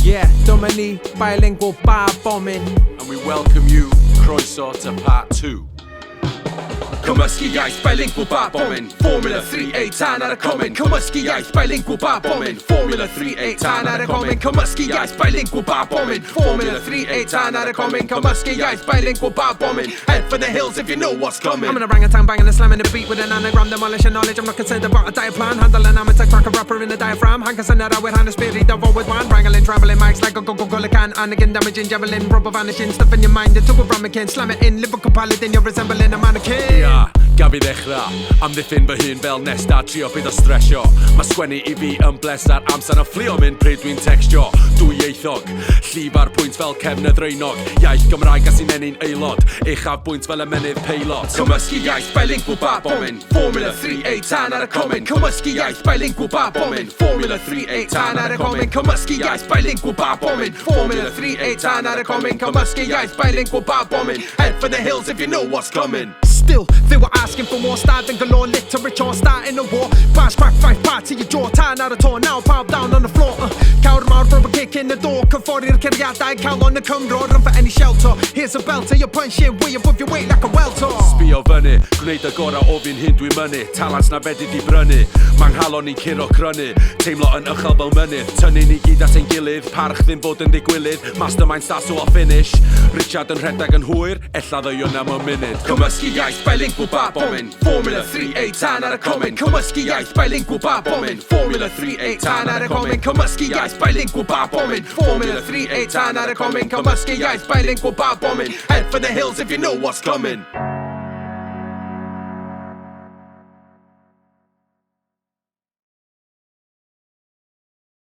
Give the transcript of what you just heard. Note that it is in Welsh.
Yeah, dyma ni, Bilingual Bar Bombin. And we welcome you, croeso to part 2. Cymysgu iaith Bilingual Bar Bombin, Formula 3hreeEiht tan ar y comin. Cymysgu iaith Bilingual Bar Bombin, Formula 3hreeEiht tan ar y comin. Cymysgu iaith Bilingual Bar Bombin, Formula 3hreeEiht tan ar y comin. Cymysgu iaith Bilingual Bar Bombin, head for the hills if you know what's coming. I'm an orangutan banging and slamming the beat with an anagram, demolishing knowledge. I'm not concerned about a diet plan, handling amateur crack a rapper in the diaphragm. Hank and out with hand and spirit, double with one. Wrangling, travelling mics like a go-go-go can. And again damaging, javelin, rubber vanishing, stuff in your mind into a ramekin. Slam it in, lyrical paladin, you're resembling a mannequin. Gaf i ddechrau, amddiffyn fy hun fel nesta, trio byd o stresio. Mae sgwennu i fi yn bleser, amser yn fflio mynd pryd dwi'n textio. Dwyieithog, llif ar pwynt fel cefnydd reinog. Iaith Gymraeg a sy'n enni'n aelod, uchaf bwynt fel ymenydd peilot. Cymysgu iaith Bilingual Bar Bombin, Formula 3hreeEiht tan ar y comin. Cymysgu iaith Bilingual Bar Bombin, Formula 3hreeEiht tan ar y comin. Cymysgu iaith Bilingual Bar Bombin, Formula 3hreeEiht tan ar y comin. Cymysgu iaith Bilingual Bar Bombin, head for the hills if you know what's coming. Still, they were asking for more style than galore literature, starting a war. Bash crack 5 parts to your jaw, tying out a tour, now pawb down on the floor. Coward mouth, rubber kick in the door. Cyffordd ceriadau, cael on the Cymro, run for any shelter. Here's a belter, you're punching way above your weight like a welter. Sbio fyny, gwneud y gorau o fi'n hyn dwi'n mynnu. Talans na fedri di brynu, ma'n nghalon ni'n curo crynu. Teimlo yn ychel fel mynydd, tynnu ni gyd at ein gilydd. Parch ddim fod yn ddigwylydd, mastermind staso o finish. Richard yn rhedag yn hwyr, ella ddeuon am y munud. Cymysgu iaith Bilingual Bar Bombin, Formula 3hreeEiht tan ar y comin. Cymysgu iaith Bilingual Bar Bombin, Formula 3hreeEiht tan ar y comin. Cymysgu iaith Bilingual Bar Bombin, Formula 3hreeEiht tan ar y comin. Cymysgu iaith Bilingual Bar Bombin, head for the hills if you know what's coming.